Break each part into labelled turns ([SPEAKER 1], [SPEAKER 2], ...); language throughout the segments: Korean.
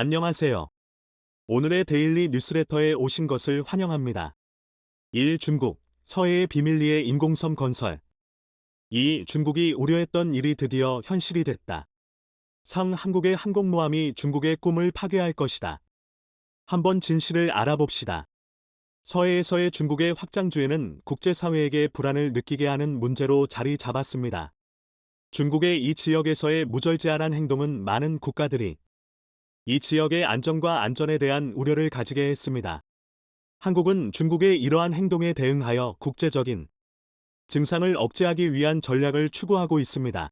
[SPEAKER 1] 안녕하세요. 오늘의 데일리 뉴스레터에 오신 것을 환영합니다. 1. 중국, 서해의 비밀리에 인공섬 건설. 2. 중국이 우려했던 일이 드디어 현실이 됐다. 3. 한국의 항공모함이 중국의 꿈을 파괴할 것이다. 한번 진실을 알아봅시다. 서해에서의 중국의 확장주의는 국제사회에게 불안을 느끼게 하는 문제로 자리 잡았습니다. 중국의 이 지역에서의 무절제한한 행동은 많은 국가들이 이 지역의 안정과 안전에 대한 우려를 가지게 했습니다. 한국은 중국의 이러한 행동에 대응하여 국제적인 증상을 억제하기 위한 전략을 추구하고 있습니다.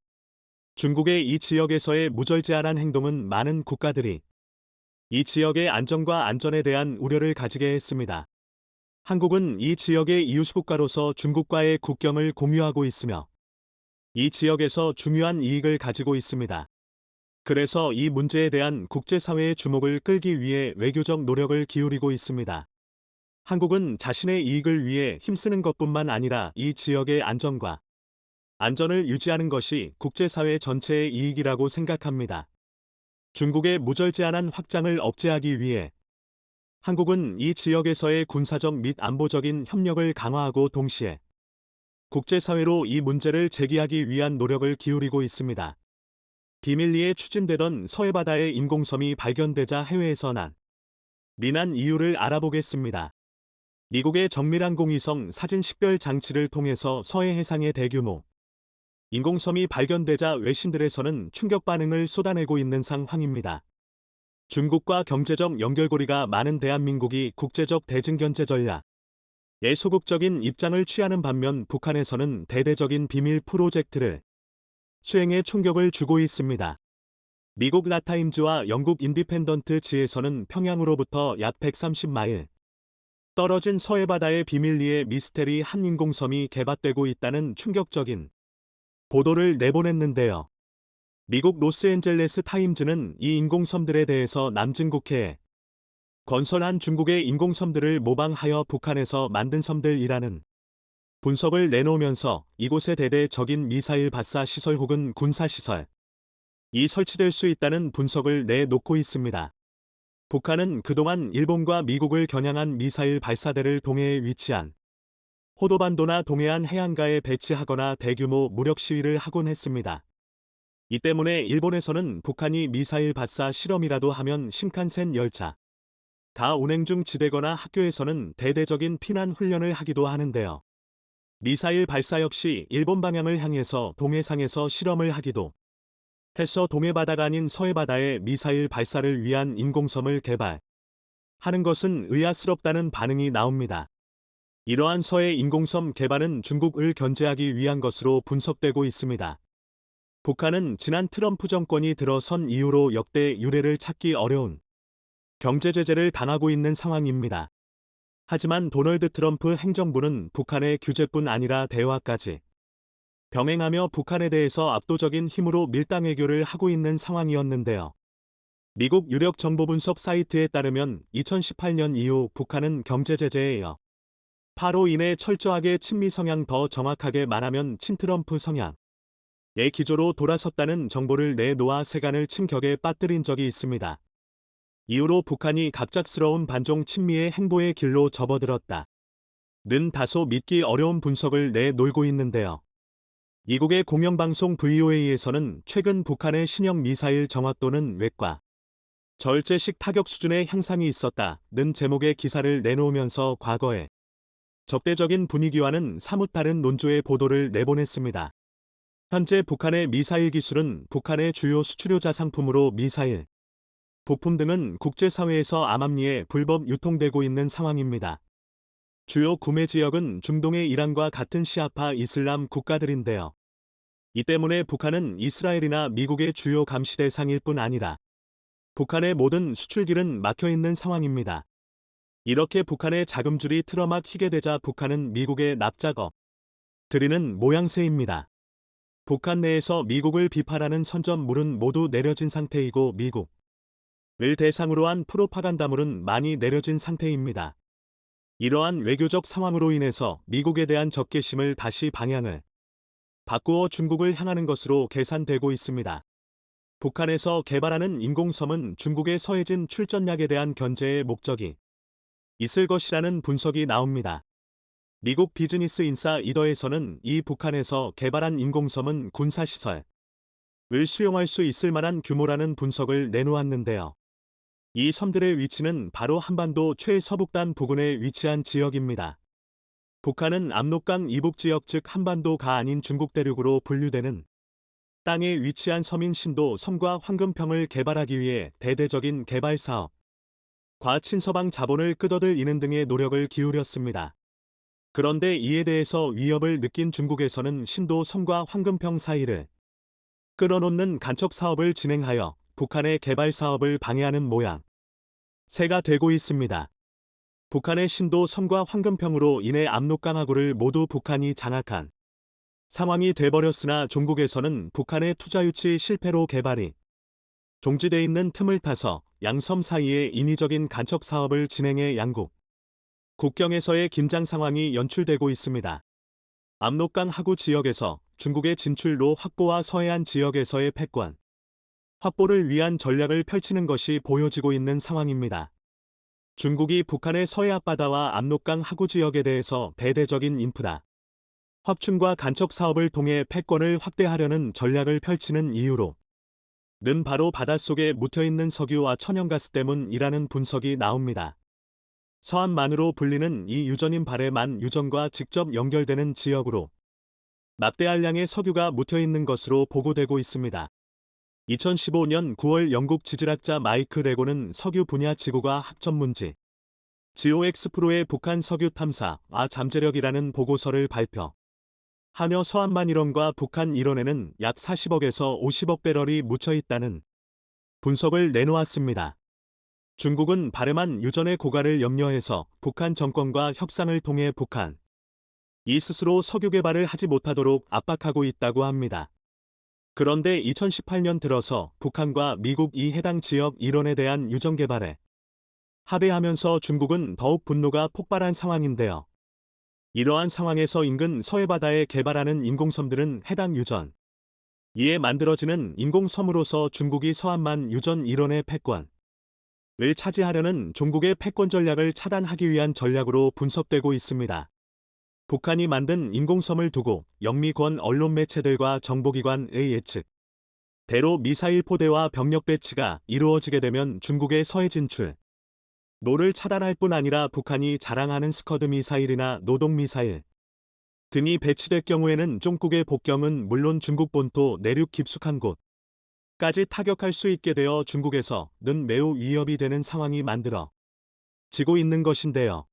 [SPEAKER 1] 중국의 이 지역에서의 무절제한한 행동은 많은 국가들이 이 지역의 안정과 안전에 대한 우려를 가지게 했습니다. 한국은 이 지역의 이웃국가로서 중국과의 국경을 공유하고 있으며 이 지역에서 중요한 이익을 가지고 있습니다. 그래서 이 문제에 대한 국제사회의 주목을 끌기 위해 외교적 노력을 기울이고 있습니다. 한국은 자신의 이익을 위해 힘쓰는 것뿐만 아니라 이 지역의 안정과 안전을 유지하는 것이 국제사회 전체의 이익이라고 생각합니다. 중국의 무절제한한 확장을 억제하기 위해 한국은 이 지역에서의 군사적 및 안보적인 협력을 강화하고 동시에 국제사회로 이 문제를 제기하기 위한 노력을 기울이고 있습니다. 비밀리에 추진되던 서해바다의 인공섬이 발견되자 해외에서 난리난 이유를 알아보겠습니다. 미국의 정밀항공위성 사진 식별 장치를 통해서 서해 해상의 대규모 인공섬이 발견되자 외신들에서는 충격 반응을 쏟아내고 있는 상황입니다. 중국과 경제적 연결고리가 많은 대한민국이 국제적 대증견제 전략에 소극적인 입장을 취하는 반면 북한에서는 대대적인 비밀 프로젝트를 수행에 총격을 주고 있습니다. 미국 라타임즈와 영국 인디펜던트 지에서는 평양으로부터 약 130마일 떨어진 서해바다의 비밀리에 미스테리 한 인공섬이 개발되고 있다는 충격적인 보도를 내보냈는데요. 미국 로스앤젤레스 타임즈는 이 인공섬들에 대해서 남중국해에 건설한 중국의 인공섬들을 모방하여 북한에서 만든 섬들이라는 분석을 내놓으면서 이곳에 대대적인 미사일 발사 시설 혹은 군사시설이 설치될 수 있다는 분석을 내놓고 있습니다. 북한은 그동안 일본과 미국을 겨냥한 미사일 발사대를 동해에 위치한 호도반도나 동해안 해안가에 배치하거나 대규모 무력 시위를 하곤 했습니다. 이 때문에 일본에서는 북한이 미사일 발사 실험이라도 하면 신칸센 열차가 운행 중 지되거나 학교에서는 대대적인 피난 훈련을 하기도 하는데요. 미사일 발사 역시 일본 방향을 향해서 동해상에서 실험을 하기도 해서 동해바다가 아닌 서해바다에 미사일 발사를 위한 인공섬을 개발하는 것은 의아스럽다는 반응이 나옵니다. 이러한 서해 인공섬 개발은 중국을 견제하기 위한 것으로 분석되고 있습니다. 북한은 지난 트럼프 정권이 들어선 이후로 역대 유례를 찾기 어려운 경제 제재를 당하고 있는 상황입니다. 하지만 도널드 트럼프 행정부는 북한의 규제뿐 아니라 대화까지 병행하며 북한에 대해서 압도적인 힘으로 밀당 외교를 하고 있는 상황이었는데요. 미국 유력 정보 분석 사이트에 따르면 2018년 이후 북한은 경제 제재에 이어 바로 인해 철저하게 친미 성향, 더 정확하게 말하면 친트럼프 성향의 기조로 돌아섰다는 정보를 내놓아 세간을 침격에 빠뜨린 적이 있습니다. 이후로 북한이 갑작스러운 반중 친미의 행보의 길로 접어들었다 는 다소 믿기 어려운 분석을 내놓고 있는데요. 미국의 공영방송 VOA에서는 최근 북한의 신형 미사일 정확도는 외과 절제식 타격 수준의 향상이 있었다는 제목의 기사를 내놓으면서 과거의 적대적인 분위기와는 사뭇 다른 논조의 보도를 내보냈습니다. 현재 북한의 미사일 기술은 북한의 주요 수출효자 상품으로 미사일 부품 등은 국제사회에서 암암리에 불법 유통되고 있는 상황입니다. 주요 구매 지역은 중동의 이란과 같은 시아파 이슬람 국가들인데요. 이 때문에 북한은 이스라엘이나 미국의 주요 감시 대상일 뿐 아니라 북한의 모든 수출길은 막혀있는 상황입니다. 이렇게 북한의 자금줄이 틀어막히게 되자 북한은 미국의 납작업 들이는 모양새입니다. 북한 내에서 미국을 비판하는 선전물은 모두 내려진 상태이고 미국 을 대상으로 한 프로파간다물은 많이 내려진 상태입니다. 이러한 외교적 상황으로 인해서 미국에 대한 적개심을 다시 방향을 바꾸어 중국을 향하는 것으로 계산되고 있습니다. 북한에서 개발하는 인공섬은 중국의 서해진 출전약에 대한 견제의 목적이 있을 것이라는 분석이 나옵니다. 미국 비즈니스 인사 이더에서는 이 북한에서 개발한 인공섬은 군사시설을 수용할 수 있을 만한 규모라는 분석을 내놓았는데요. 이 섬들의 위치는 바로 한반도 최서북단 부근에 위치한 지역입니다. 북한은 압록강 이북 지역 즉 한반도가 아닌 중국 대륙으로 분류되는 땅에 위치한 섬인 신도 섬과 황금평을 개발하기 위해 대대적인 개발 사업, 과친서방 자본을 끄어들이는 등의 노력을 기울였습니다. 그런데 이에 대해서 위협을 느낀 중국에서는 신도 섬과 황금평 사이를 끌어놓는 간척 사업을 진행하여 북한의 개발 사업을 방해하는 모양새가 되고 있습니다. 북한의 신도 섬과 황금평으로 인해 압록강하구를 모두 북한이 장악한 상황이 돼버렸으나 중국에서는 북한의 투자 유치 실패로 개발이 종지돼 있는 틈을 타서 양섬 사이에 인위적인 간척 사업을 진행해 양국 국경에서의 긴장 상황이 연출되고 있습니다. 압록강 하구 지역에서 중국의 진출로 확보와 서해안 지역에서의 패권 확보를 위한 전략을 펼치는 것이 보여지고 있는 상황입니다. 중국이 북한의 서해 앞바다와 압록강 하구 지역에 대해서 대대적인 인프라 확충과 간척 사업을 통해 패권을 확대하려는 전략을 펼치는 이유로 는 바로 바닷속에 묻혀있는 석유와 천연가스 때문이라는 분석이 나옵니다. 서안만으로 불리는 이 유전인 발해만 유전과 직접 연결되는 지역으로 막대한량의 석유가 묻혀있는 것으로 보고되고 있습니다. 2015년 9월 영국 지질학자 마이크 레고는 석유 분야 지구과 학전문지 GOX-프로의 북한 석유 탐사와 잠재력이라는 보고서를 발표. 하며 서안만 일원과 북한 일원에는 약 40억에서 50억 배럴이 묻혀있다는 분석을 내놓았습니다. 중국은 발해만 유전의 고갈을 염려해서 북한 정권과 협상을 통해 북한이 스스로 석유 개발을 하지 못하도록 압박하고 있다고 합니다. 그런데 2018년 들어서 북한과 미국이 해당 지역 일원에 대한 유전 개발에 합의하면서 중국은 더욱 분노가 폭발한 상황인데요. 이러한 상황에서 인근 서해바다에 개발하는 인공섬들은 해당 유전 이에 만들어지는 인공섬으로서 중국이 서안만 유전 일원의 패권을 차지하려는 종국의 패권 전략을 차단하기 위한 전략으로 분석되고 있습니다. 북한이 만든 인공섬을 두고 영미권 언론 매체들과 정보기관의 예측 대로 미사일 포대와 병력 배치가 이루어지게 되면 중국의 서해 진출 노를 차단할 뿐 아니라 북한이 자랑하는 스커드 미사일이나 노동 미사일 등이 배치될 경우에는 종국의 복경은 물론 중국 본토 내륙 깊숙한 곳까지 타격할 수 있게 되어 중국에서는 매우 위협이 되는 상황이 만들어지고 있는 것인데요.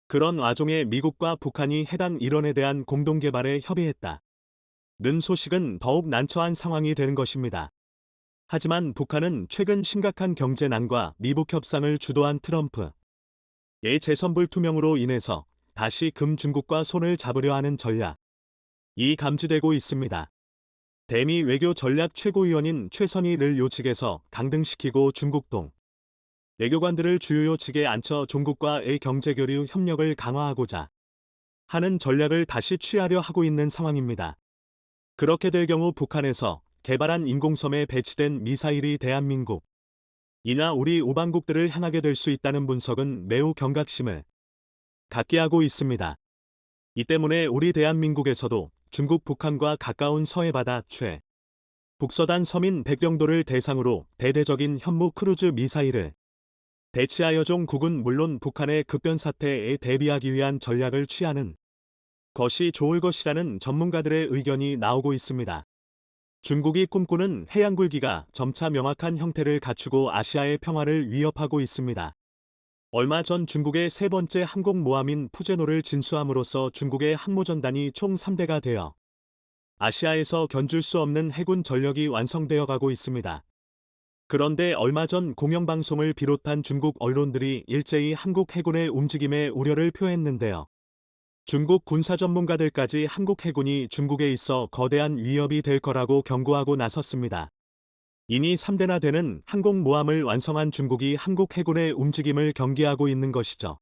[SPEAKER 1] 그런 와중에 미국과 북한이 해당 일원에 대한 공동개발에 협의했다는 소식은 더욱 난처한 상황이 되는 것입니다. 하지만 북한은 최근 심각한 경제난과 미북 협상을 주도한 트럼프의 재선불투명으로 인해서 다시 중국과 손을 잡으려 하는 전략이 감지되고 있습니다. 대미 외교 전략 최고위원인 최선희를 요측에서 강등시키고 중국동 외교관들을 주요 요측에 앉혀 종국과의 경제교류 협력을 강화하고자 하는 전략을 다시 취하려 하고 있는 상황입니다. 그렇게 될 경우 북한에서 개발한 인공섬에 배치된 미사일이 대한민국이나 우리 우방국들을 향하게 될 수 있다는 분석은 매우 경각심을 갖게 하고 있습니다. 이 때문에 우리 대한민국에서도 중국 북한과 가까운 서해바다 북서단 서민 백경도를 대상으로 대대적인 현무 크루즈 미사일을 배치하여 종국은 물론 북한의 급변 사태에 대비하기 위한 전략을 취하는 것이 좋을 것이라는 전문가들의 의견이 나오고 있습니다. 중국이 꿈꾸는 해양굴기가 점차 명확한 형태를 갖추고 아시아의 평화를 위협하고 있습니다. 얼마 전 중국의 세 번째 항공모함인 푸제노를 진수함으로써 중국의 항모전단이 총 3대가 되어 아시아에서 견줄 수 없는 해군 전력이 완성되어 가고 있습니다. 그런데 얼마 전 공영방송을 비롯한 중국 언론들이 일제히 한국 해군의 움직임에 우려를 표했는데요. 중국 군사 전문가들까지 한국 해군이 중국에 있어 거대한 위협이 될 거라고 경고하고 나섰습니다. 이니 3대나 되는 항공모함을 완성한 중국이 한국 해군의 움직임을 경계하고 있는 것이죠.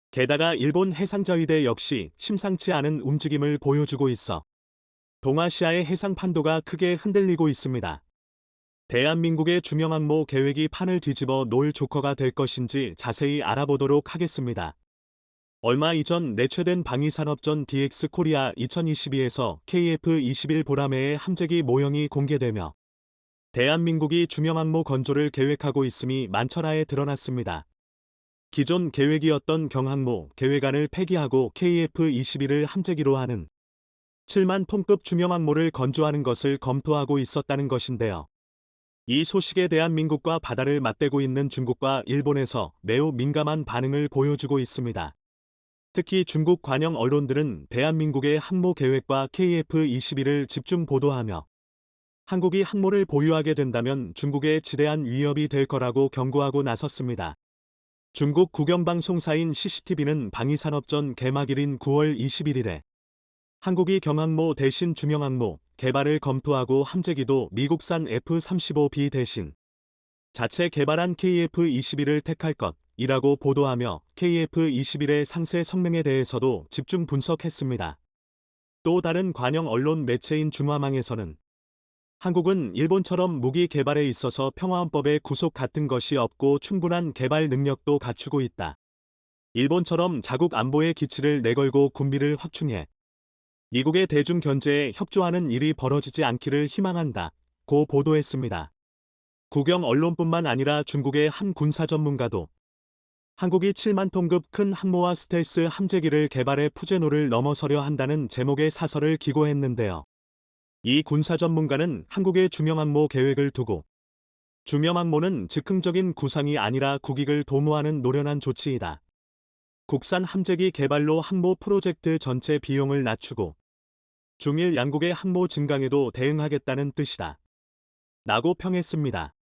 [SPEAKER 1] 게다가 일본 해상자위대 역시 심상치 않은 움직임을 보여주고 있어 동아시아의 해상 판도가 크게 흔들리고 있습니다. 대한민국의 중형항모 계획이 판을 뒤집어 놓을 조커가 될 것인지 자세히 알아보도록 하겠습니다. 얼마 이전 내최된 방위산업전 DX 코리아 2022에서 KF-21 보라매의 함재기 모형이 공개되며 대한민국이 중형항모 건조를 계획하고 있음이 만천하에 드러났습니다. 기존 계획이었던 경항모 계획안을 폐기하고 KF-21을 함재기로 하는 7만 톤급 중형항모를 건조하는 것을 검토하고 있었다는 것인데요. 이 소식에 대한민국과 바다를 맞대고 있는 중국과 일본에서 매우 민감한 반응을 보여주고 있습니다. 특히 중국 관영 언론들은 대한민국의 항모 계획과 KF-21을 집중 보도하며 한국이 항모를 보유하게 된다면 중국에 지대한 위협이 될 거라고 경고하고 나섰습니다. 중국 국영방송사인 CCTV는 방위산업전 개막일인 9월 21일에 한국이 경항모 대신 중형항모 개발을 검토하고 함재기도 미국산 F-35B 대신 자체 개발한 KF-21을 택할 것이라고 보도하며 KF-21의 상세 성능에 대해서도 집중 분석했습니다. 또 다른 관영 언론 매체인 중화망에서는 한국은 일본처럼 무기 개발에 있어서 평화헌법에 구속 같은 것이 없고 충분한 개발 능력도 갖추고 있다. 일본처럼 자국 안보의 기치를 내걸고 군비를 확충해 미국의 대중 견제에 협조하는 일이 벌어지지 않기를 희망한다. 고 보도했습니다. 국영 언론뿐만 아니라 중국의 한 군사 전문가도 한국이 7만 톤급 큰 항모와 스텔스 함재기를 개발해 푸제노를 넘어서려 한다는 제목의 사설을 기고했는데요. 이 군사 전문가는 한국의 중형항모 계획을 두고 중형항모는 즉흥적인 구상이 아니라 국익을 도모하는 노련한 조치이다. 국산 함재기 개발로 항모 프로젝트 전체 비용을 낮추고 중일 양국의 항모 증강에도 대응하겠다는 뜻이다. 라고 평했습니다.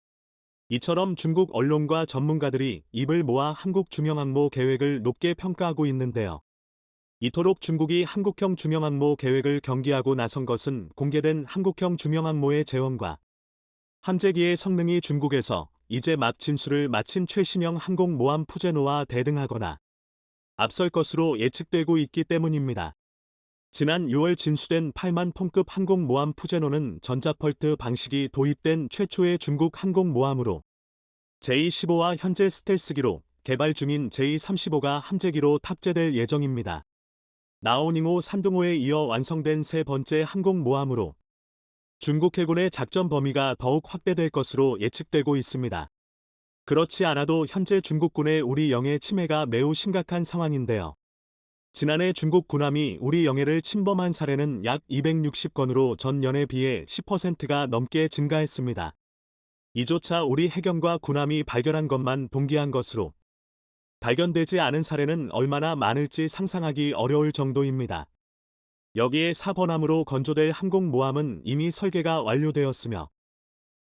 [SPEAKER 1] 이처럼 중국 언론과 전문가들이 입을 모아 한국 중형항모 계획을 높게 평가하고 있는데요. 이토록 중국이 한국형 중형항모 계획을 경기하고 나선 것은 공개된 한국형 중형항모의 재원과 함재기의 성능이 중국에서 이제 막 진수를 마친 최신형 항공모함 푸제노와 대등하거나 앞설 것으로 예측되고 있기 때문입니다. 지난 6월 진수된 8만 톤급 항공모함 푸제노는 전자펄트 방식이 도입된 최초의 중국 항공모함으로 J-15와 현재 스텔스기로 개발 중인 J-35가 함재기로 탑재될 예정입니다. 나오닝호 산둥호에 이어 완성된 세 번째 항공모함으로 중국 해군의 작전 범위가 더욱 확대될 것으로 예측되고 있습니다. 그렇지 않아도 현재 중국군의 우리 영해 침해가 매우 심각한 상황인데요. 지난해 중국 군함이 우리 영해를 침범한 사례는 약 260건으로 전년에 비해 10%가 넘게 증가했습니다. 이조차 우리 해경과 군함이 발견한 것만 동기한 것으로 발견되지 않은 사례는 얼마나 많을지 상상하기 어려울 정도입니다. 여기에 사번함으로 건조될 항공모함은 이미 설계가 완료되었으며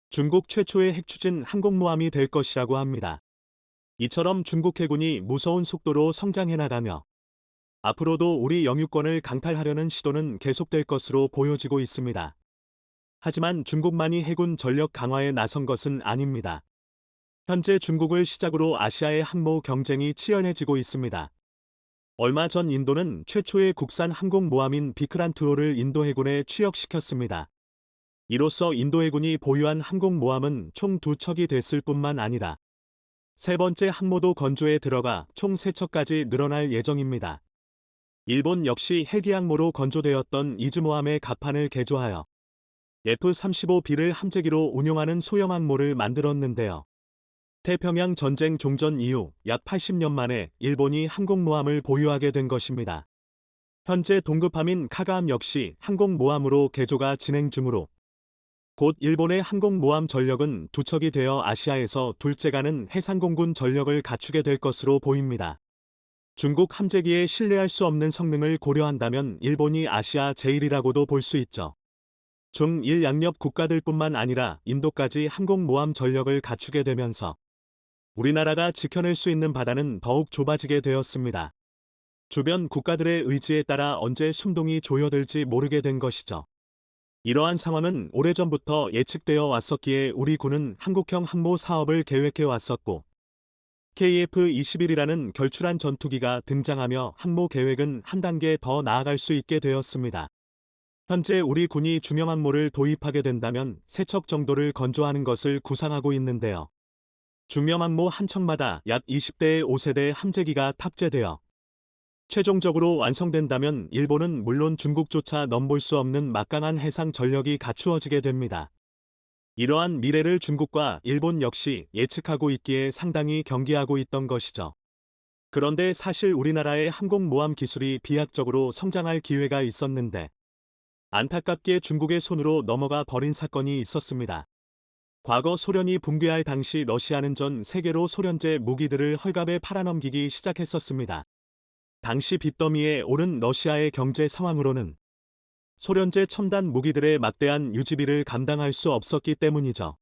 [SPEAKER 1] 중국 최초의 핵추진 항공모함이 될 것이라고 합니다. 이처럼 중국 해군이 무서운 속도로 성장해 나가며 앞으로도 우리 영유권을 강탈하려는 시도는 계속될 것으로 보여지고 있습니다. 하지만 중국만이 해군 전력 강화에 나선 것은 아닙니다. 현재 중국을 시작으로 아시아의 항모 경쟁이 치열해지고 있습니다. 얼마 전 인도는 최초의 국산 항공모함인 비크란트-5를 인도 해군에 취역시켰습니다. 이로써 인도 해군이 보유한 항공모함은 총 2척이 됐을 뿐만 아니라 세 번째 항모도 건조에 들어가 총 3척까지 늘어날 예정입니다. 일본 역시 헬기 항모로 건조되었던 이즈모함의 갑판을 개조하여 F-35B를 함재기로 운용하는 소형 항모를 만들었는데요. 태평양 전쟁 종전 이후 약 80년 만에 일본이 항공모함을 보유하게 된 것입니다. 현재 동급함인 카가함 역시 항공모함으로 개조가 진행 중으로 곧 일본의 항공모함 전력은 2척이 되어 아시아에서 둘째가는 해상공군 전력을 갖추게 될 것으로 보입니다. 중국 함재기의 신뢰할 수 없는 성능을 고려한다면 일본이 아시아 제1이라고도 볼 수 있죠. 중일 양옆 국가들뿐만 아니라 인도까지 항공모함 전력을 갖추게 되면서 우리나라가 지켜낼 수 있는 바다는 더욱 좁아지게 되었습니다. 주변 국가들의 의지에 따라 언제 숨동이 조여들지 모르게 된 것이죠. 이러한 상황은 오래전부터 예측되어 왔었기에 우리 군은 한국형 항모 사업을 계획해 왔었고 KF-21이라는 결출한 전투기가 등장하며 항모 계획은 한 단계 더 나아갈 수 있게 되었습니다. 현재 우리 군이 중형함모를 도입하게 된다면 3척 정도를 건조하는 것을 구상하고 있는데요. 중형함모 한 척마다 약 20대의 5세대 함재기가 탑재되어 최종적으로 완성된다면 일본은 물론 중국조차 넘볼 수 없는 막강한 해상 전력이 갖추어지게 됩니다. 이러한 미래를 중국과 일본 역시 예측하고 있기에 상당히 경계하고 있던 것이죠. 그런데 사실 우리나라의 항공모함 기술이 비약적으로 성장할 기회가 있었는데 안타깝게 중국의 손으로 넘어가 버린 사건이 있었습니다. 과거 소련이 붕괴할 당시 러시아는 전 세계로 소련제 무기들을 헐값에 팔아넘기기 시작했었습니다. 당시 빚더미에 오른 러시아의 경제 상황으로는 소련제 첨단 무기들의 막대한 유지비를 감당할 수 없었기 때문이죠.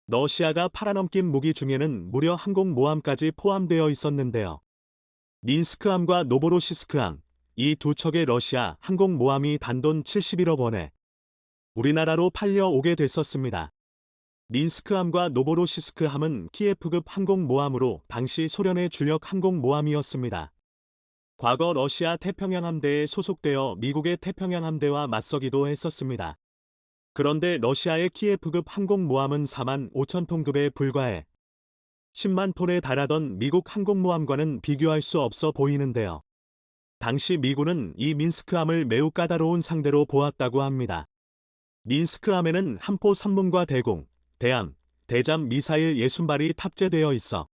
[SPEAKER 1] 러시아가 팔아넘긴 무기 중에는 무려 항공모함까지 포함되어 있었는데요. 민스크함과 노보로시스크함, 이 두 척의 러시아 항공모함이 단돈 71억 원에 우리나라로 팔려오게 됐었습니다. 민스크함과 노보로시스크함은 키예프급 항공모함으로 당시 소련의 주력 항공모함이었습니다. 과거 러시아 태평양 함대에 소속되어 미국의 태평양 함대와 맞서기도 했었습니다. 그런데 러시아의 키예프급 항공모함은 4만 5천 톤급에 불과해 10만 톤에 달하던 미국 항공모함과는 비교할 수 없어 보이는데요. 당시 미군은 이 민스크함을 매우 까다로운 상대로 보았다고 합니다. 민스크함에는 함포 선문과 대공, 대함, 대잠 미사일 60발이 탑재되어 있어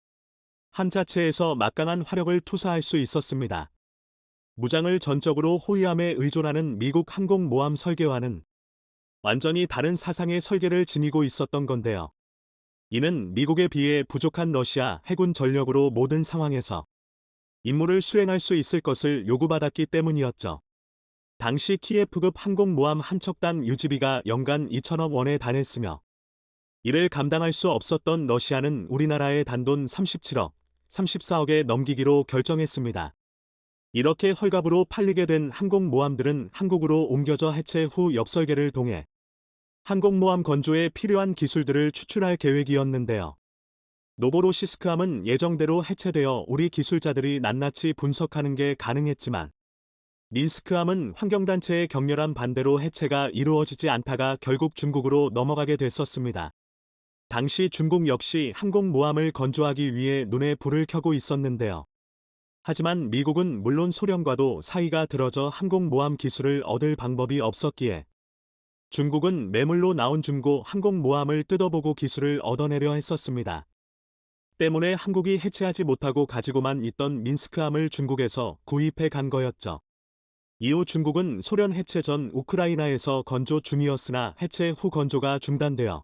[SPEAKER 1] 함 자체에서 막강한 화력을 투사할 수 있었습니다. 무장을 전적으로 호위함에 의존하는 미국 항공모함 설계와는 완전히 다른 사상의 설계를 지니고 있었던 건데요. 이는 미국에 비해 부족한 러시아 해군 전력으로 모든 상황에서 임무를 수행할 수 있을 것을 요구받았기 때문이었죠. 당시 키예프급 항공모함 한 척당 유지비가 연간 2천억 원에 달했으며 이를 감당할 수 없었던 러시아는 우리나라의 단돈 37억, 34억에 넘기기로 결정했습니다. 이렇게 헐값으로 팔리게 된 항공모함들은 한국으로 옮겨져 해체 후 역설계를 통해 항공모함 건조에 필요한 기술들을 추출할 계획이었는데요. 노보로시스크함은 예정대로 해체되어 우리 기술자들이 낱낱이 분석하는 게 가능했지만 민스크함은 환경단체의 격렬한 반대로 해체가 이루어지지 않다가 결국 중국으로 넘어가게 됐었습니다. 당시 중국 역시 항공모함을 건조하기 위해 눈에 불을 켜고 있었는데요. 하지만 미국은 물론 소련과도 사이가 들어져 항공모함 기술을 얻을 방법이 없었기에 중국은 매물로 나온 중고 항공모함을 뜯어보고 기술을 얻어내려 했었습니다. 때문에 한국이 해체하지 못하고 가지고만 있던 민스크함을 중국에서 구입해 간 거였죠. 이후 중국은 소련 해체 전 우크라이나에서 건조 중이었으나 해체 후 건조가 중단되어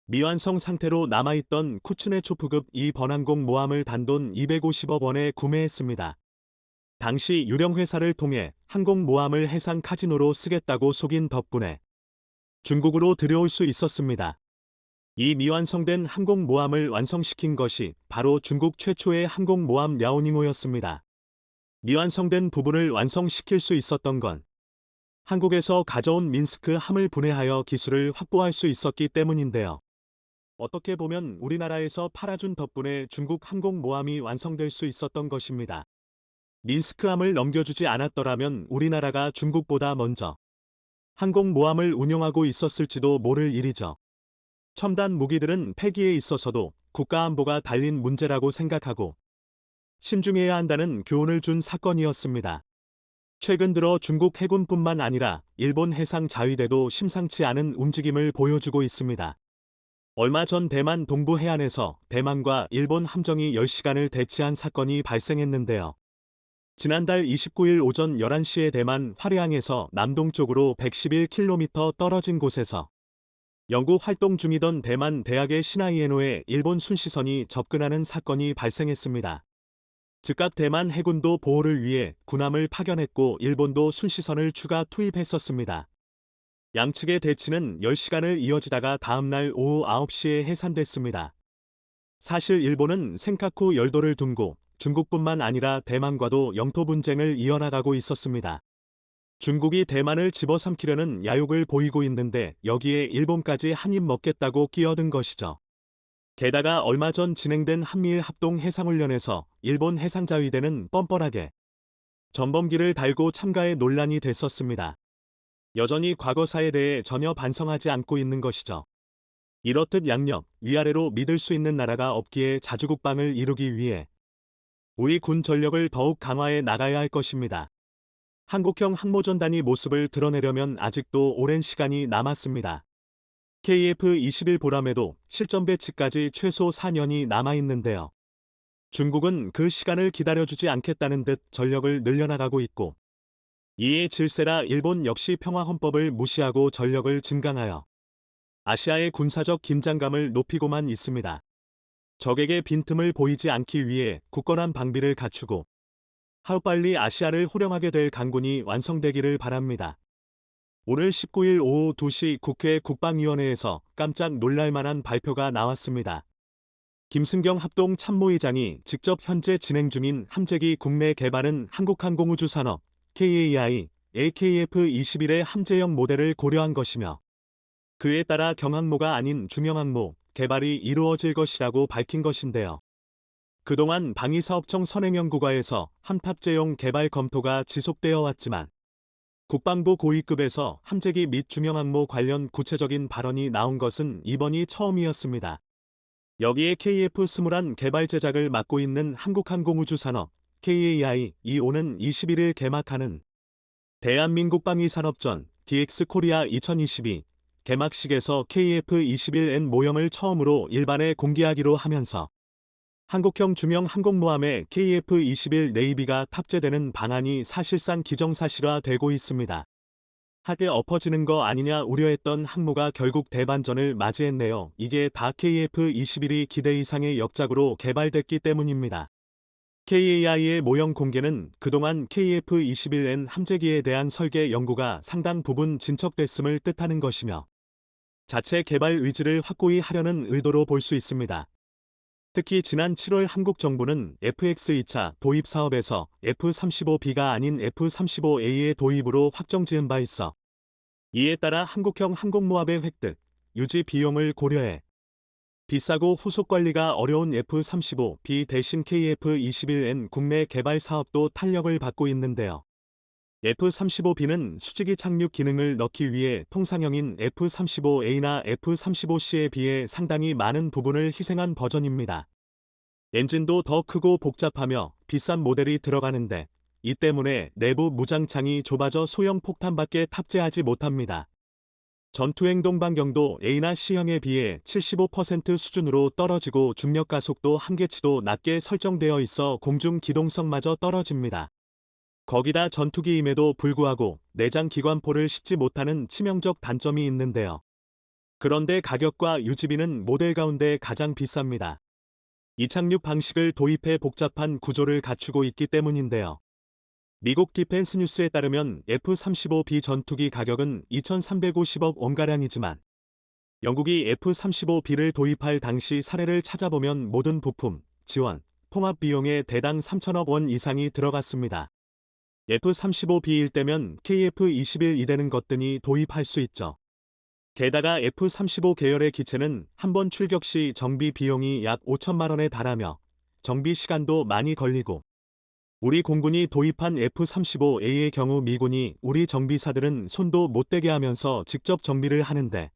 [SPEAKER 1] 미완성 상태로 남아있던 쿠츠네초프급 이 번항공 모함을 단돈 250억 원에 구매했습니다. 당시 유령 회사를 통해 항공모함을 해상 카지노로 쓰겠다고 속인 덕분에 중국으로 들여올 수 있었습니다. 이 미완성된 항공모함을 완성시킨 것이 바로 중국 최초의 항공모함 랴오닝호였습니다. 미완성된 부분을 완성시킬 수 있었던 건 한국에서 가져온 민스크 함을 분해하여 기술을 확보할 수 있었기 때문인데요. 어떻게 보면 우리나라에서 팔아준 덕분에 중국 항공모함이 완성될 수 있었던 것입니다. 민스크함을 넘겨주지 않았더라면 우리나라가 중국보다 먼저 항공모함을 운용하고 있었을지도 모를 일이죠. 첨단 무기들은 폐기에 있어서도 국가안보가 달린 문제라고 생각하고 신중해야 한다는 교훈을 준 사건이었습니다. 최근 들어 중국 해군뿐만 아니라 일본 해상 자위대도 심상치 않은 움직임을 보여주고 있습니다. 얼마 전 대만 동부 해안에서 대만과 일본 함정이 10시간을 대치한 사건이 발생했는데요. 지난달 29일 오전 11시에 대만 화려항에서 남동쪽으로 111km 떨어진 곳에서 연구 활동 중이던 대만 대학의 시나이에노에 일본 순시선이 접근하는 사건이 발생했습니다. 즉각 대만 해군도 보호를 위해 군함을 파견했고 일본도 순시선을 추가 투입했었습니다. 양측의 대치는 10시간을 이어지다가 다음날 오후 9시에 해산됐습니다. 사실 일본은 센카쿠 열도를 둔고 중국뿐만 아니라 대만과도 영토 분쟁을 이어나가고 있었습니다. 중국이 대만을 집어삼키려는 야욕을 보이고 있는데 여기에 일본까지 한입 먹겠다고 끼어든 것이죠. 게다가 얼마 전 진행된 한미일 합동 해상훈련에서 일본 해상자위대는 뻔뻔하게 전범기를 달고 참가해 논란이 됐었습니다. 여전히 과거사에 대해 전혀 반성하지 않고 있는 것이죠. 이렇듯 양력, 위아래로 믿을 수 있는 나라가 없기에 자주국방을 이루기 위해 우리 군 전력을 더욱 강화해 나가야 할 것입니다. 한국형 항모전단이 모습을 드러내려면 아직도 오랜 시간이 남았습니다. KF-21 보람에도 실전 배치까지 최소 4년이 남아있는데요. 중국은 그 시간을 기다려주지 않겠다는 듯 전력을 늘려나가고 있고, 이에 질세라 일본 역시 평화헌법을 무시하고 전력을 증강하여 아시아의 군사적 긴장감을 높이고만 있습니다. 적에게 빈틈을 보이지 않기 위해 굳건한 방비를 갖추고 하루빨리 아시아를 호령하게 될 강군이 완성되기를 바랍니다. 오늘 19일 오후 2시 국회 국방위원회에서 깜짝 놀랄만한 발표가 나왔습니다. 김승경 합동참모의장이 직접 현재 진행 중인 함재기 국내 개발은 한국항공우주산업 KAI AKF-21의 함재형 모델을 고려한 것이며 그에 따라 경항모가 아닌 중형항모 개발이 이루어질 것이라고 밝힌 것인데요. 그동안 방위사업청 선행연구과에서 함탑재용 개발 검토가 지속되어 왔지만 국방부 고위급에서 함재기 및 중형항모 관련 구체적인 발언이 나온 것은 이번이 처음이었습니다. 여기에 KF-21 개발 제작을 맡고 있는 한국항공우주산업 KAI 오는 21일 개막하는 대한민국 방위산업전 DX코리아 2022 개막식에서 KF-21N 모형을 처음으로 일반에 공개하기로 하면서 한국형 중형 항공모함에 KF-21 네이비가 탑재되는 방안이 사실상 기정사실화되고 있습니다. 하게 엎어지는 거 아니냐 우려했던 항모가 결국 대반전을 맞이했네요. 이게 다 KF-21이 기대 이상의 역작으로 개발됐기 때문입니다. KAI의 모형 공개는 그동안 KF-21N 함재기에 대한 설계 연구가 상당 부분 진척됐음을 뜻하는 것이며 자체 개발 의지를 확고히 하려는 의도로 볼 수 있습니다. 특히 지난 7월 한국 정부는 FX 2차 도입 사업에서 F-35B가 아닌 F-35A의 도입으로 확정지은 바 있어 이에 따라 한국형 항공모함의 획득, 유지 비용을 고려해 비싸고 후속 관리가 어려운 F-35B 대신 KF-21N 국내 개발 사업도 탄력을 받고 있는데요. F-35B는 수직이 착륙 기능을 넣기 위해 통상형인 F-35A나 F-35C에 비해 상당히 많은 부분을 희생한 버전입니다. 엔진도 더 크고 복잡하며 비싼 모델이 들어가는데 이 때문에 내부 무장창이 좁아져 소형 폭탄밖에 탑재하지 못합니다. 전투행동 반경도 A나 C형에 비해 75% 수준으로 떨어지고 중력 가속도 한계치도 낮게 설정되어 있어 공중 기동성마저 떨어집니다. 거기다 전투기임에도 불구하고 내장 기관포를 싣지 못하는 치명적 단점이 있는데요. 그런데 가격과 유지비는 모델 가운데 가장 비쌉니다. 이착륙 방식을 도입해 복잡한 구조를 갖추고 있기 때문인데요. 미국 디펜스 뉴스에 따르면 F-35B 전투기 가격은 2,350억 원가량이지만 영국이 F-35B를 도입할 당시 사례를 찾아보면 모든 부품, 지원, 통합 비용에 대당 3천억 원 이상이 들어갔습니다. F-35B일 때면 KF-21이 되는 것들이 도입할 수 있죠. 게다가 F-35 계열의 기체는 한 번 출격 시 정비 비용이 약 5천만 원에 달하며 정비 시간도 많이 걸리고 우리 공군이 도입한 F-35A의 경우 미군이 우리 정비사들은 손도 못 대게 하면서 직접 정비를 하는데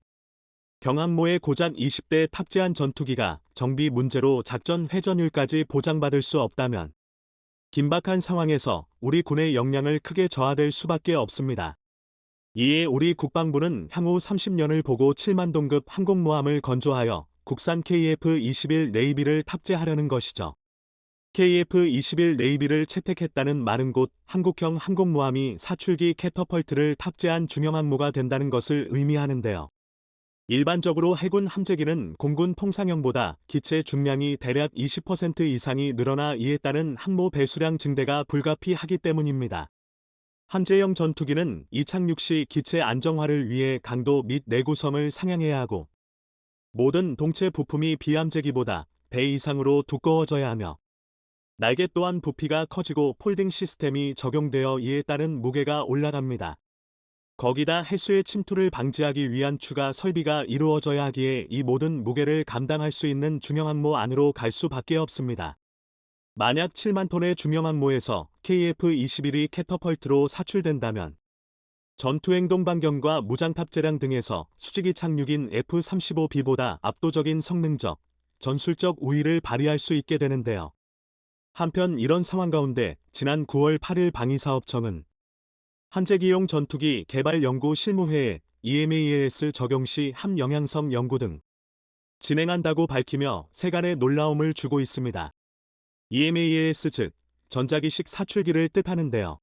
[SPEAKER 1] 경항모에 고작 20대 탑재한 전투기가 정비 문제로 작전 회전율까지 보장받을 수 없다면 긴박한 상황에서 우리 군의 역량을 크게 저하될 수밖에 없습니다. 이에 우리 국방부는 향후 30년을 보고 7만 동급 항공모함을 건조하여 국산 KF-21 네이비를 탑재하려는 것이죠. KF-21 네이비를 채택했다는 말은 곧 한국형 항공모함이 사출기 캐터펄트를 탑재한 중형항모가 된다는 것을 의미하는데요. 일반적으로 해군 함재기는 공군 통상형보다 기체 중량이 대략 20% 이상이 늘어나 이에 따른 항모 배수량 증대가 불가피하기 때문입니다. 함재형 전투기는 이착륙 시 기체 안정화를 위해 강도 및 내구성을 상향해야 하고 모든 동체 부품이 비함재기보다 배 이상으로 두꺼워져야 하며 날개 또한 부피가 커지고 폴딩 시스템이 적용되어 이에 따른 무게가 올라갑니다. 거기다 해수의 침투를 방지하기 위한 추가 설비가 이루어져야 하기에 이 모든 무게를 감당할 수 있는 중형항모 안으로 갈 수밖에 없습니다. 만약 7만 톤의 중형항모에서 KF-21이 캐터펄트로 사출된다면 전투행동 반경과 무장탑재량 등에서 수직이 착륙인 F-35B보다 압도적인 성능적, 전술적 우위를 발휘할 수 있게 되는데요. 한편 이런 상황 가운데 지난 9월 8일 방위사업청은 한재기용 전투기 개발 연구 실무회에 EMAS 적용 시 함영향성 연구 등 진행한다고 밝히며 세간의 놀라움을 주고 있습니다. EMAS 즉 전자기식 사출기를 뜻하는데요.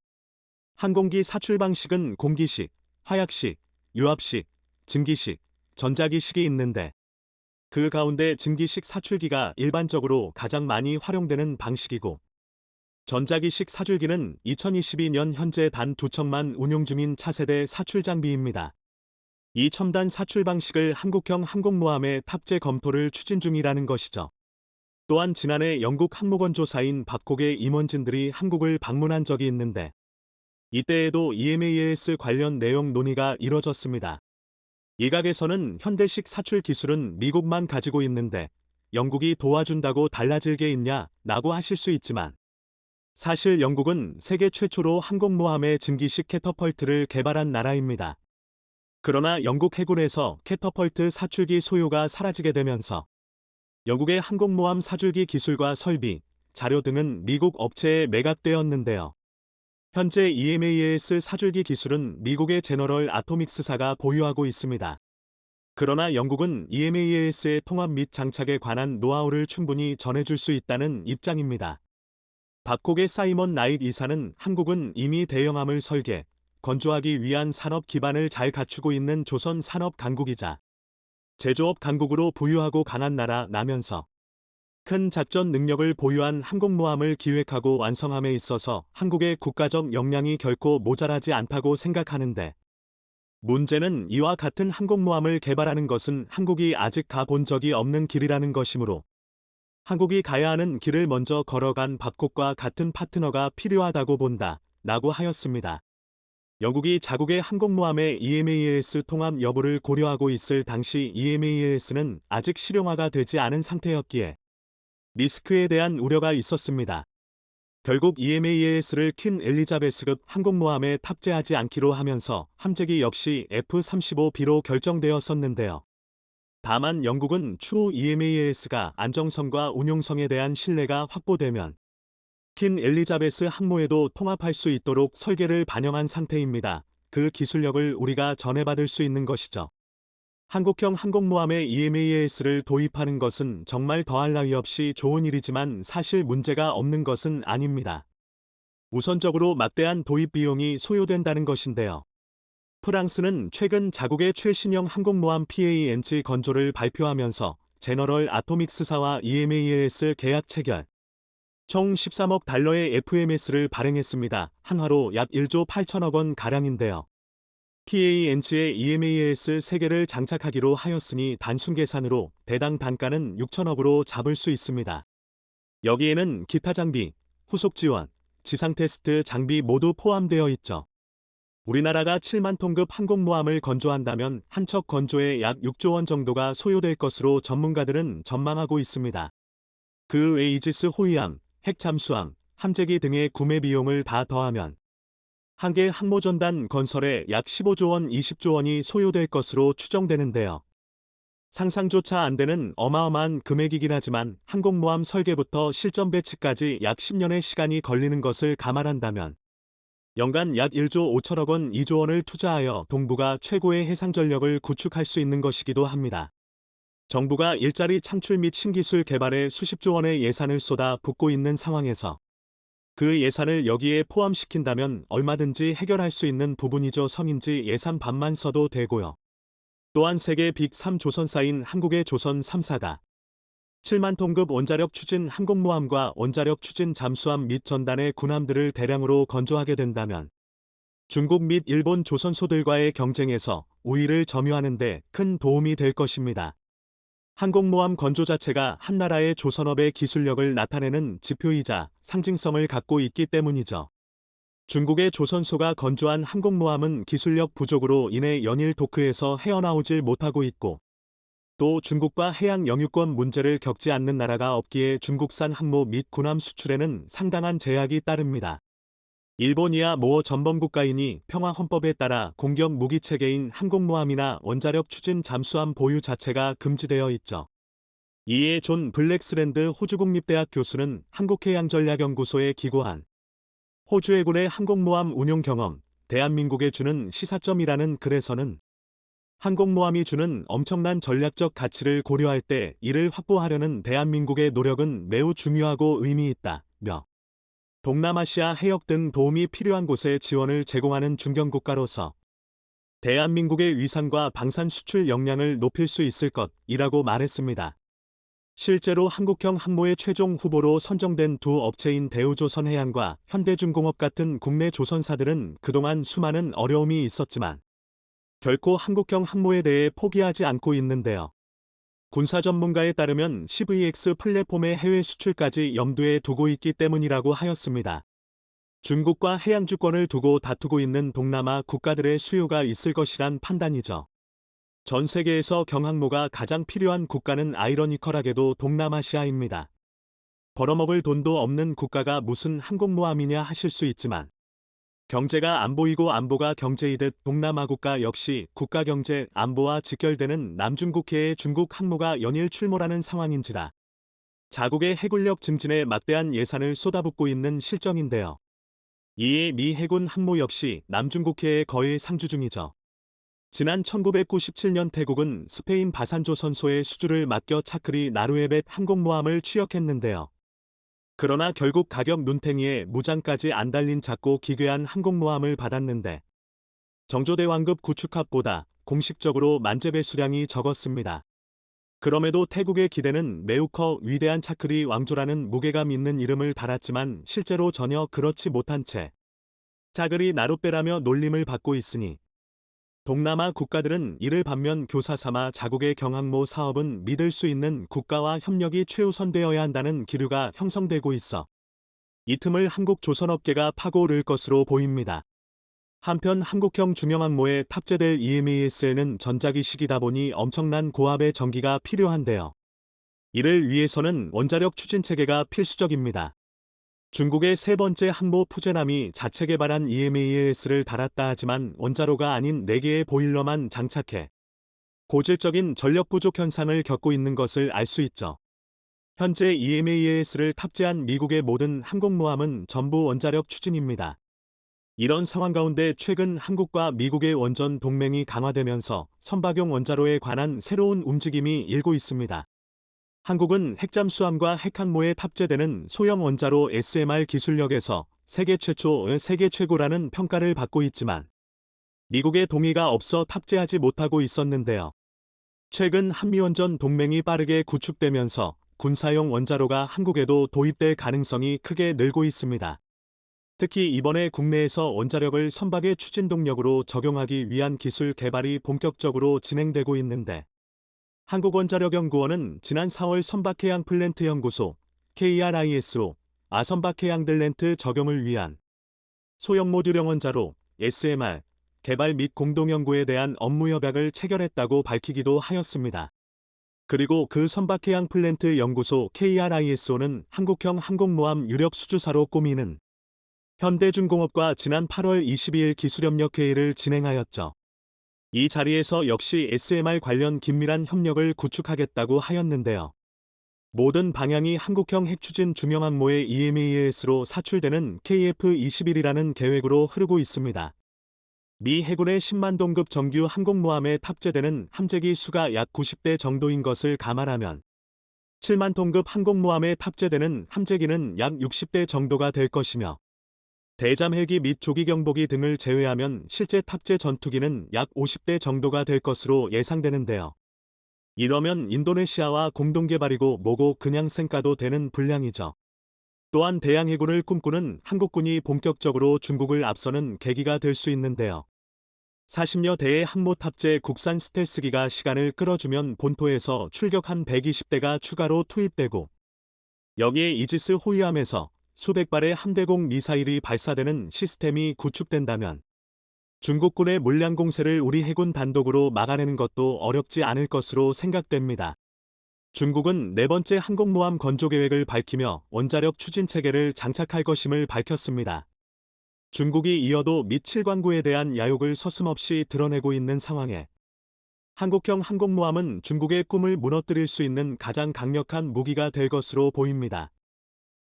[SPEAKER 1] 항공기 사출 방식은 공기식, 화약식, 유압식, 증기식, 전자기식이 있는데 그 가운데 증기식 사출기가 일반적으로 가장 많이 활용되는 방식이고 전자기식 사출기는 2022년 현재 단 2척만 운용 중인 차세대 사출 장비입니다. 이 첨단 사출 방식을 한국형 항공모함에 탑재 검토를 추진 중이라는 것이죠. 또한 지난해 영국 항모건 조사인 밥콕의 임원진들이 한국을 방문한 적이 있는데 이때에도 EMAS 관련 내용 논의가 이뤄졌습니다. 일각에서는 현대식 사출 기술은 미국만 가지고 있는데 영국이 도와준다고 달라질 게 있냐 라고 하실 수 있지만 사실 영국은 세계 최초로 항공모함의 증기식 캐터펄트를 개발한 나라입니다. 그러나 영국 해군에서 캐터펄트 사출기 소요가 사라지게 되면서 영국의 항공모함 사출기 기술과 설비, 자료 등은 미국 업체에 매각되었는데요. 현재 EMAS 사출기 기술은 미국의 제너럴 아토믹스사가 보유하고 있습니다. 그러나 영국은 EMAS의 통합 및 장착에 관한 노하우를 충분히 전해줄 수 있다는 입장입니다. 밥콕의 사이먼 나잇 이사는 한국은 이미 대형함을 설계, 건조하기 위한 산업 기반을 잘 갖추고 있는 조선 산업 강국이자 제조업 강국으로 부유하고 강한 나라라면서 큰 작전 능력을 보유한 항공모함을 기획하고 완성함에 있어서 한국의 국가적 역량이 결코 모자라지 않다고 생각하는데 문제는 이와 같은 항공모함을 개발하는 것은 한국이 아직 가본 적이 없는 길이라는 것이므로 한국이 가야 하는 길을 먼저 걸어간 밥콕과 같은 파트너가 필요하다고 본다 라고 하였습니다. 영국이 자국의 항공모함의 EMAS 통합 여부를 고려하고 있을 당시 EMAS는 아직 실용화가 되지 않은 상태였기에 리스크에 대한 우려가 있었습니다. 결국 EMAS를 퀸 엘리자베스급 항공모함에 탑재하지 않기로 하면서 함재기 역시 F-35B로 결정되었었는데요. 다만 영국은 추후 EMAS가 안정성과 운용성에 대한 신뢰가 확보되면 퀸 엘리자베스 항모에도 통합할 수 있도록 설계를 반영한 상태입니다. 그 기술력을 우리가 전해받을 수 있는 것이죠. 한국형 항공모함에 EMAS를 도입하는 것은 정말 더할 나위 없이 좋은 일이지만 사실 문제가 없는 것은 아닙니다. 우선적으로 막대한 도입 비용이 소요된다는 것인데요. 프랑스는 최근 자국의 최신형 항공모함 PANG 건조를 발표하면서 제너럴 아토믹스사와 EMAS 계약 체결, 총 13억 달러의 FMS를 발행했습니다. 한화로 약 1조 8천억 원 가량인데요. PANG에 EMAS 3개를 장착하기로 하였으니 단순 계산으로 대당 단가는 6천억으로 잡을 수 있습니다. 여기에는 기타 장비, 후속 지원, 지상 테스트 장비 모두 포함되어 있죠. 우리나라가 7만 톤급 항공모함을 건조한다면 한 척 건조에 약 6조 원 정도가 소요될 것으로 전문가들은 전망하고 있습니다. 그 외 이지스 호위함, 핵잠수함, 함재기 등의 구매 비용을 다 더하면 한 개 항모전단 건설에 약 15조 원, 20조 원이 소요될 것으로 추정되는데요. 상상조차 안 되는 어마어마한 금액이긴 하지만 항공모함 설계부터 실전 배치까지 약 10년의 시간이 걸리는 것을 감안한다면 연간 약 1조 5천억 원, 2조 원을 투자하여 동부가 최고의 해상 전력을 구축할 수 있는 것이기도 합니다. 정부가 일자리 창출 및 신기술 개발에 수십조 원의 예산을 쏟아 붓고 있는 상황에서 그 예산을 여기에 포함시킨다면 얼마든지 해결할 수 있는 부분이죠. 성인지 예산 반만 써도 되고요. 또한 세계 빅3 조선사인 한국의 조선 3사가 7만 톤급 원자력 추진 항공모함과 원자력 추진 잠수함 및 전단의 군함들을 대량으로 건조하게 된다면 중국 및 일본 조선소들과의 경쟁에서 우위를 점유하는 데 큰 도움이 될 것입니다. 항공모함 건조 자체가 한 나라의 조선업의 기술력을 나타내는 지표이자 상징성을 갖고 있기 때문이죠. 중국의 조선소가 건조한 항공모함은 기술력 부족으로 인해 연일 도크에서 헤어나오질 못하고 있고 또 중국과 해양 영유권 문제를 겪지 않는 나라가 없기에 중국산 항모 및 군함 수출에는 상당한 제약이 따릅니다. 일본이야 모어 전범국가이니 평화헌법에 따라 공격 무기체계인 항공모함이나 원자력 추진 잠수함 보유 자체가 금지되어 있죠. 이에 존 블랙스랜드 호주국립대학 교수는 한국해양전략연구소에 기고한 호주 해군의 항공모함 운용 경험, 대한민국에 주는 시사점이라는 글에서는 항공모함이 주는 엄청난 전략적 가치를 고려할 때 이를 확보하려는 대한민국의 노력은 매우 중요하고 의미 있다며 동남아시아 해역 등 도움이 필요한 곳에 지원을 제공하는 중견국가로서 대한민국의 위상과 방산 수출 역량을 높일 수 있을 것이라고 말했습니다. 실제로 한국형 항모의 최종 후보로 선정된 두 업체인 대우조선해양과 현대중공업 같은 국내 조선사들은 그동안 수많은 어려움이 있었지만 결코 한국형 항모에 대해 포기하지 않고 있는데요. 군사 전문가에 따르면 CVX 플랫폼의 해외 수출까지 염두에 두고 있기 때문이라고 하였습니다. 중국과 해양 주권을 두고 다투고 있는 동남아 국가들의 수요가 있을 것이란 판단이죠. 전 세계에서 경항모가 가장 필요한 국가는 아이러니컬하게도 동남아시아입니다. 벌어먹을 돈도 없는 국가가 무슨 항공모함이냐 하실 수 있지만 경제가 안 보이고 안보가 경제이듯 동남아 국가 역시 국가경제 안보와 직결되는 남중국해에 중국 항모가 연일 출몰하는 상황인지라 자국의 해군력 증진에 막대한 예산을 쏟아붓고 있는 실정인데요. 이에 미 해군 항모 역시 남중국해에 거의 상주 중이죠. 지난 1997년 태국은 스페인 바산조 선소의 수주를 맡겨 차크리 나루에벳 항공모함을 취역했는데요. 그러나 결국 가격 눈탱이에 무장까지 안 달린 작고 기괴한 항공모함을 받았는데 정조대왕급 구축합보다 공식적으로 만재배 수량이 적었습니다. 그럼에도 태국의 기대는 매우 커 위대한 차크리 왕조라는 무게감 있는 이름을 달았지만 실제로 전혀 그렇지 못한 채 짜그리 나룻배라며 놀림을 받고 있으니 동남아 국가들은 이를 반면 교사 삼아 자국의 경항모 사업은 믿을 수 있는 국가와 협력이 최우선되어야 한다는 기류가 형성되고 있어 이 틈을 한국 조선업계가 파고를 것으로 보입니다. 한편 한국형 중형항모에 탑재될 EMAS에는 전자기식이다 보니 엄청난 고압의 전기가 필요한데요. 이를 위해서는 원자력 추진체계가 필수적입니다. 중국의 세 번째 항모 푸제남이 자체 개발한 EMAS를 달았다 하지만 원자로가 아닌 4개의 보일러만 장착해 고질적인 전력 부족 현상을 겪고 있는 것을 알 수 있죠. 현재 EMAS를 탑재한 미국의 모든 항공모함은 전부 원자력 추진입니다. 이런 상황 가운데 최근 한국과 미국의 원전 동맹이 강화되면서 선박용 원자로에 관한 새로운 움직임이 일고 있습니다. 한국은 핵잠수함과 핵항모에 탑재되는 소형 원자로 SMR 기술력에서 세계 최초, 세계 최고라는 평가를 받고 있지만 미국의 동의가 없어 탑재하지 못하고 있었는데요. 최근 한미원전 동맹이 빠르게 구축되면서 군사용 원자로가 한국에도 도입될 가능성이 크게 늘고 있습니다. 특히 이번에 국내에서 원자력을 선박의 추진동력으로 적용하기 위한 기술 개발이 본격적으로 진행되고 있는데 한국원자력연구원은 지난 4월 선박해양 플랜트 연구소 KRISO 아선박해양들 렌트 적용을 위한 소형 모듈형 원자로 SMR 개발 및 공동연구에 대한 업무 협약을 체결했다고 밝히기도 하였습니다. 그리고 그 선박해양 플랜트 연구소 KRISO는 한국형 항공모함 유력 수주사로 꾸미는 현대중공업과 지난 8월 22일 기술협력 회의를 진행하였죠. 이 자리에서 역시 SMR 관련 긴밀한 협력을 구축하겠다고 하였는데요. 모든 방향이 한국형 핵추진 중형항모의 EMAS로 사출되는 KF-21이라는 계획으로 흐르고 있습니다. 미 해군의 10만 동급 정규 항공모함에 탑재되는 함재기 수가 약 90대 정도인 것을 감안하면 7만 톤급 항공모함에 탑재되는 함재기는 약 60대 정도가 될 것이며 대잠헬기 및 조기경보기 등을 제외하면 실제 탑재 전투기는 약 50대 정도가 될 것으로 예상되는데요. 이러면 인도네시아와 공동개발이고 뭐고 그냥 쌩까도 되는 분량이죠. 또한 대양해군을 꿈꾸는 한국군이 본격적으로 중국을 앞서는 계기가 될 수 있는데요. 40여 대의 항모 탑재 국산 스텔스기가 시간을 끌어주면 본토에서 출격한 120대가 추가로 투입되고 여기에 이지스 호위함에서 수백 발의 함대공 미사일이 발사되는 시스템이 구축된다면 중국군의 물량 공세를 우리 해군 단독으로 막아내는 것도 어렵지 않을 것으로 생각됩니다. 중국은 네 번째 항공모함 건조 계획을 밝히며 원자력 추진 체계를 장착할 것임을 밝혔습니다. 중국이 이어도 미 7광구에 대한 야욕을 서슴없이 드러내고 있는 상황에 한국형 항공모함은 중국의 꿈을 무너뜨릴 수 있는 가장 강력한 무기가 될 것으로 보입니다.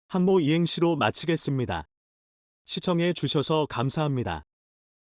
[SPEAKER 1] 항모 이행시로 마치겠습니다. 시청해 주셔서 감사합니다.